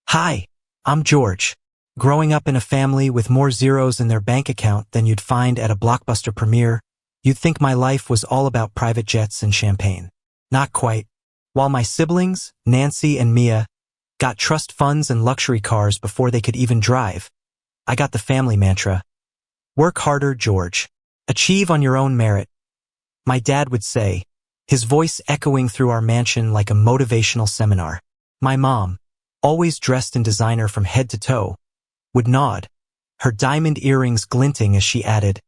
Hi, I'm George. Growing up in a family with more zeros in their bank account than you'd find at a blockbuster premiere, you'd think my life was all about private jets and champagne. Not quite. While my siblings, Nancy and Mia, got trust funds and luxury cars before they could even drive, I got the family mantra. Work harder, George. Achieve on your own merit. My dad would say, his voice echoing through our mansion like a motivational seminar. My mom, always dressed in designer from head to toe, would nod, her diamond earrings glinting as she added,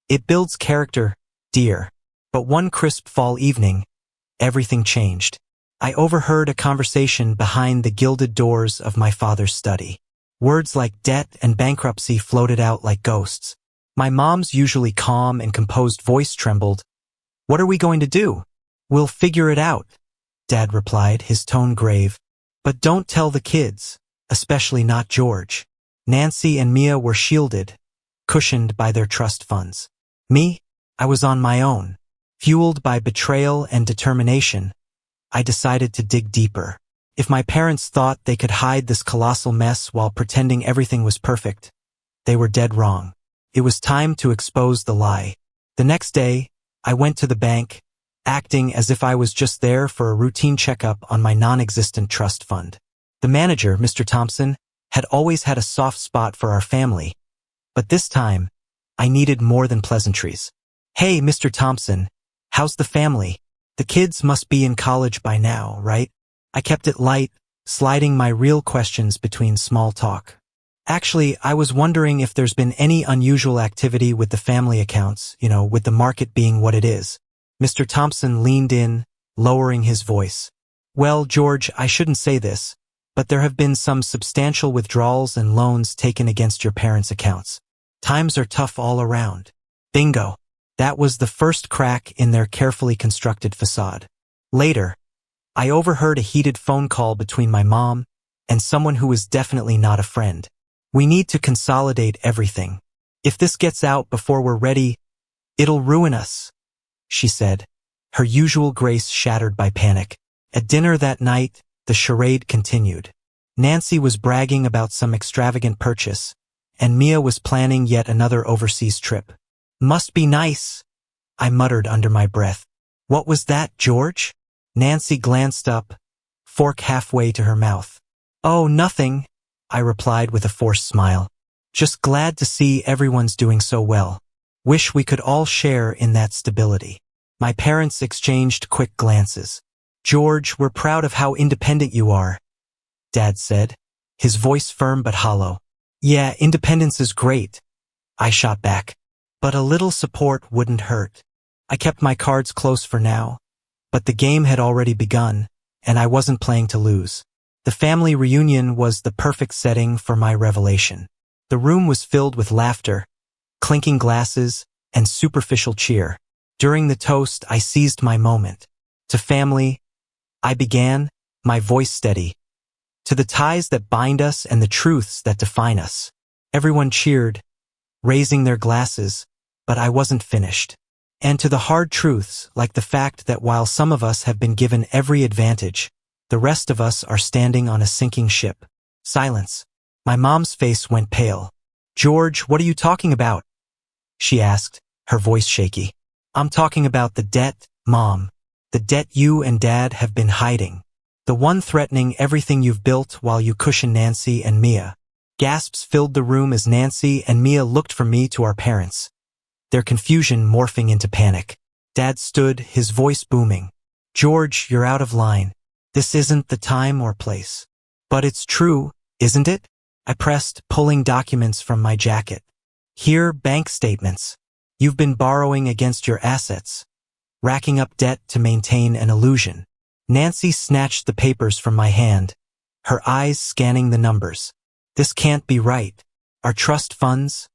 "It builds character, dear." But one crisp fall evening, everything changed. I overheard a conversation behind the gilded doors of my father's study. Words like debt and bankruptcy floated out like ghosts. My mom's usually calm and composed voice trembled. "What are we going to do?" "We'll figure it out," Dad replied, his tone grave. "But don't tell the kids, especially not George." Nancy and Mia were shielded, cushioned by their trust funds. Me, I was on my own. Fueled by betrayal and determination, I decided to dig deeper. If my parents thought they could hide this colossal mess while pretending everything was perfect, they were dead wrong. It was time to expose the lie. The next day, I went to the bank, acting as if I was just there for a routine checkup on my non-existent trust fund. The manager, Mr. Thompson, had always had a soft spot for our family, but this time, I needed more than pleasantries. "Hey, Mr. Thompson, how's the family? The kids must be in college by now, right?" I kept it light, sliding my real questions between small talk. "Actually, I was wondering if there's been any unusual activity with the family accounts, with the market being what it is." Mr. Thompson leaned in, lowering his voice. "Well, George, I shouldn't say this, but there have been some substantial withdrawals and loans taken against your parents' accounts. Times are tough all around." Bingo. That was the first crack in their carefully constructed facade. Later, I overheard a heated phone call between my mom and someone who was definitely not a friend. "We need to consolidate everything. If this gets out before we're ready, it'll ruin us," she said, her usual grace shattered by panic. At dinner that night, the charade continued. Nancy was bragging about some extravagant purchase, and Mia was planning yet another overseas trip. "Must be nice," I muttered under my breath. "What was that, George?" Nancy glanced up, fork halfway to her mouth. "Oh, nothing," I replied with a forced smile. "Just glad to see everyone's doing so well. Wish we could all share in that stability." My parents exchanged quick glances. "George, we're proud of how independent you are," Dad said, his voice firm but hollow. "Yeah, independence is great," I shot back. "But a little support wouldn't hurt." I kept my cards close for now, but the game had already begun, and I wasn't playing to lose. The family reunion was the perfect setting for my revelation. The room was filled with laughter, clinking glasses, and superficial cheer. During the toast, I seized my moment. "To family," I began, my voice steady. "To the ties that bind us and the truths that define us." Everyone cheered, raising their glasses, but I wasn't finished. "And to the hard truths, like the fact that while some of us have been given every advantage, the rest of us are standing on a sinking ship." Silence. My mom's face went pale. "George, what are you talking about?" she asked, her voice shaky. "I'm talking about the debt, Mom. The debt you and Dad have been hiding. The one threatening everything you've built while you cushion Nancy and Mia." Gasps filled the room as Nancy and Mia looked from me to our parents, their confusion morphing into panic. Dad stood, his voice booming. "George, you're out of line. This isn't the time or place." "But it's true, isn't it?" I pressed, pulling documents from my jacket. "Here, bank statements. You've been borrowing against your assets, racking up debt to maintain an illusion." Nancy snatched the papers from my hand, her eyes scanning the numbers. "This can't be right. Our trust funds?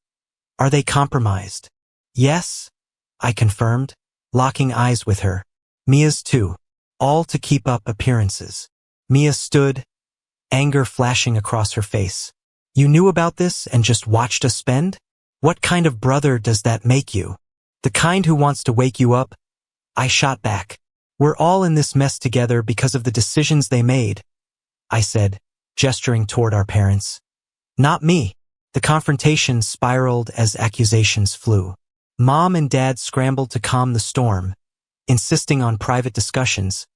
Are they compromised?" "Yes," I confirmed, locking eyes with her. "Mia's too. All to keep up appearances." Mia stood, anger flashing across her face. "You knew about this and just watched us spend? What kind of brother does that make you? The kind who wants to wake you up?" I shot back. "We're all in this mess together because of the decisions they made," I said, gesturing toward our parents. Not me. The confrontation spiraled as accusations flew. Mom and Dad scrambled to calm the storm, insisting on private discussions,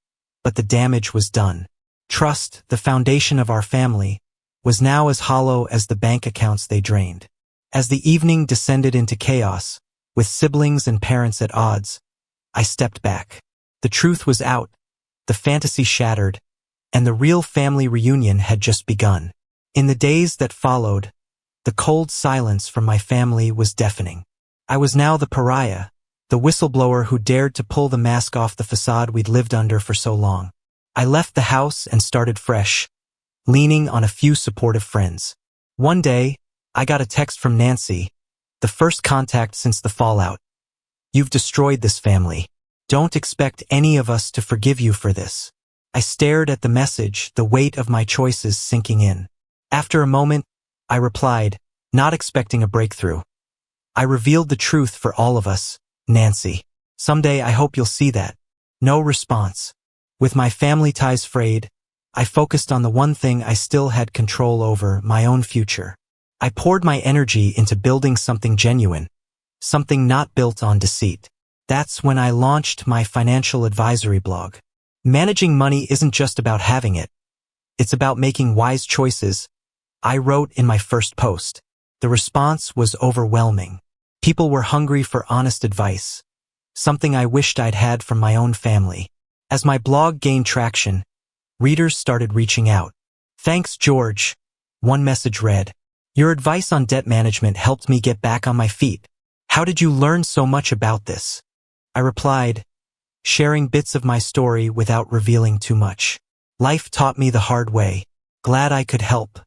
but the damage was done. Trust, the foundation of our family, was now as hollow as the bank accounts they drained. As the evening descended into chaos, with siblings and parents at odds, I stepped back. The truth was out, the fantasy shattered, and the real family reunion had just begun. In the days that followed, the cold silence from my family was deafening. I was now the pariah, the whistleblower who dared to pull the mask off the facade we'd lived under for so long. I left the house and started fresh, leaning on a few supportive friends. One day, I got a text from Nancy, the first contact since the fallout. "You've destroyed this family. Don't expect any of us to forgive you for this." I stared at the message, the weight of my choices sinking in. After a moment, I replied, not expecting a breakthrough. "I revealed the truth for all of us, Nancy. Someday I hope you'll see that." No response. With my family ties frayed, I focused on the one thing I still had control over, my own future. I poured my energy into building something genuine, something not built on deceit. That's when I launched my financial advisory blog. Managing money isn't just about having it. It's about making wise choices, I wrote in my first post. The response was overwhelming. People were hungry for honest advice, something I wished I'd had from my own family. As my blog gained traction, readers started reaching out. "Thanks, George," one message read. "Your advice on debt management helped me get back on my feet. How did you learn so much about this?" I replied, sharing bits of my story without revealing too much. "Life taught me the hard way. Glad I could help."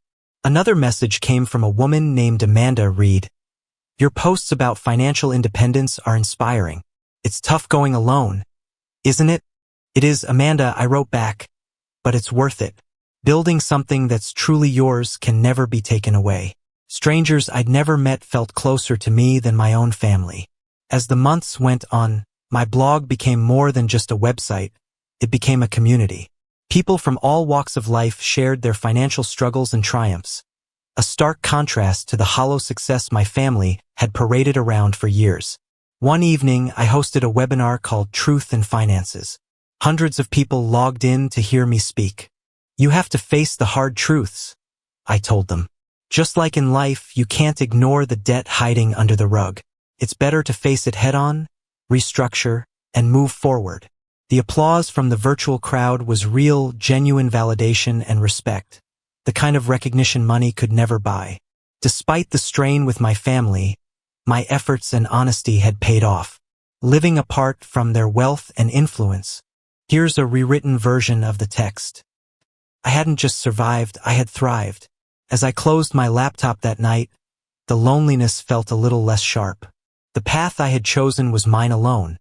Another message came from a woman named Amanda Reed. "Your posts about financial independence are inspiring. It's tough going alone, isn't it?" "It is, Amanda," I wrote back, "but it's worth it. Building something that's truly yours can never be taken away." Strangers I'd never met felt closer to me than my own family. As the months went on, my blog became more than just a website. It became a community. People from all walks of life shared their financial struggles and triumphs, a stark contrast to the hollow success my family had paraded around for years. One evening, I hosted a webinar called Truth in Finances. Hundreds of people logged in to hear me speak. "You have to face the hard truths," I told them. "Just like in life, you can't ignore the debt hiding under the rug. It's better to face it head-on, restructure, and move forward." The applause from the virtual crowd was real, genuine validation and respect, the kind of recognition money could never buy. Despite the strain with my family, my efforts and honesty had paid off. Living apart from their wealth and influence, here's a rewritten version of the text. I hadn't just survived, I had thrived. As I closed my laptop that night, the loneliness felt a little less sharp. The path I had chosen was mine alone,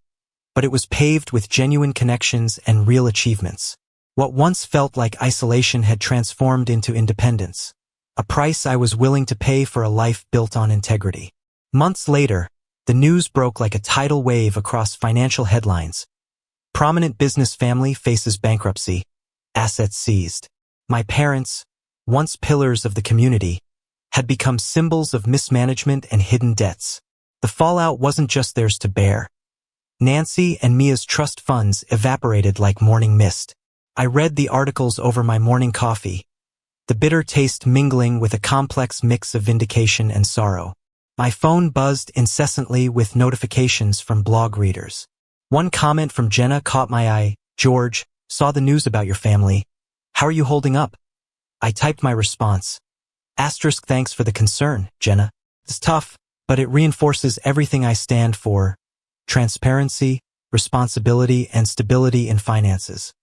but it was paved with genuine connections and real achievements. What once felt like isolation had transformed into independence, a price I was willing to pay for a life built on integrity. Months later, the news broke like a tidal wave across financial headlines. Prominent business family faces bankruptcy, assets seized. My parents, once pillars of the community, had become symbols of mismanagement and hidden debts. The fallout wasn't just theirs to bear. Nancy and Mia's trust funds evaporated like morning mist. I read the articles over my morning coffee, the bitter taste mingling with a complex mix of vindication and sorrow. My phone buzzed incessantly with notifications from blog readers. One comment from Jenna caught my eye. "George, saw the news about your family. How are you holding up?" I typed my response. "Thanks for the concern, Jenna. It's tough, but it reinforces everything I stand for: transparency, responsibility, and stability in finances."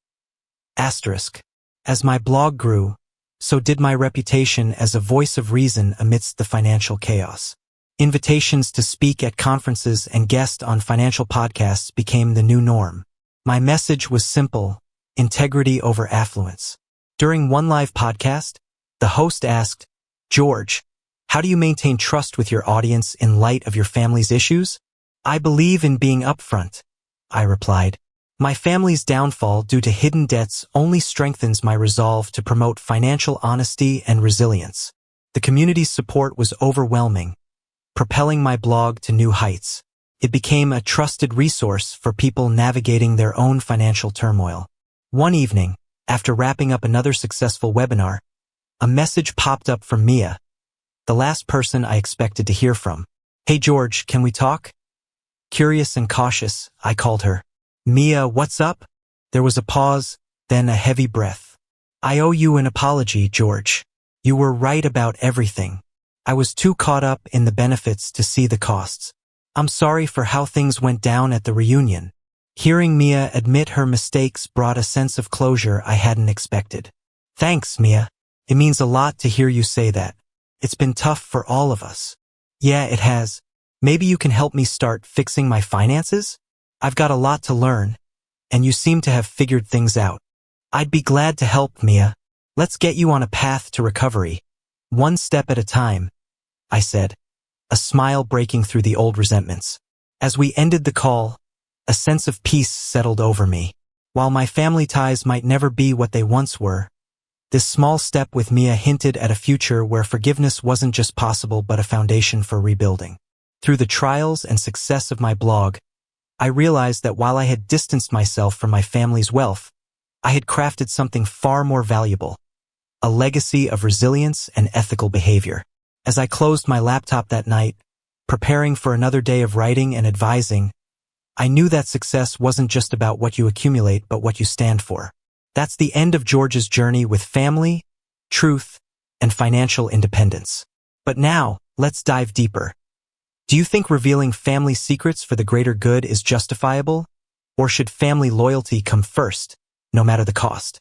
As my blog grew, so did my reputation as a voice of reason amidst the financial chaos. Invitations to speak at conferences and guest on financial podcasts became the new norm. My message was simple: integrity over affluence. During one live podcast, the host asked, "George, how do you maintain trust with your audience in light of your family's issues?" "I believe in being upfront," I replied. My family's downfall due to hidden debts only strengthens my resolve to promote financial honesty and resilience. The community's support was overwhelming, propelling my blog to new heights. It became a trusted resource for people navigating their own financial turmoil. One evening, after wrapping up another successful webinar, a message popped up from Mia, the last person I expected to hear from. "Hey George, can we talk?" Curious and cautious, I called her. "Mia, what's up?" There was a pause, then a heavy breath. "I owe you an apology, George. You were right about everything. I was too caught up in the benefits to see the costs. I'm sorry for how things went down at the reunion." Hearing Mia admit her mistakes brought a sense of closure I hadn't expected. "Thanks, Mia. It means a lot to hear you say that. It's been tough for all of us." "Yeah, it has. Maybe you can help me start fixing my finances? I've got a lot to learn, and you seem to have figured things out." "I'd be glad to help, Mia. Let's get you on a path to recovery. One step at a time," I said, a smile breaking through the old resentments. As we ended the call, a sense of peace settled over me. While my family ties might never be what they once were, this small step with Mia hinted at a future where forgiveness wasn't just possible but a foundation for rebuilding. Through the trials and success of my blog, I realized that while I had distanced myself from my family's wealth, I had crafted something far more valuable, a legacy of resilience and ethical behavior. As I closed my laptop that night, preparing for another day of writing and advising, I knew that success wasn't just about what you accumulate but what you stand for. That's the end of George's journey with family, truth, and financial independence. But now, let's dive deeper. Do you think revealing family secrets for the greater good is justifiable? Or should family loyalty come first, no matter the cost?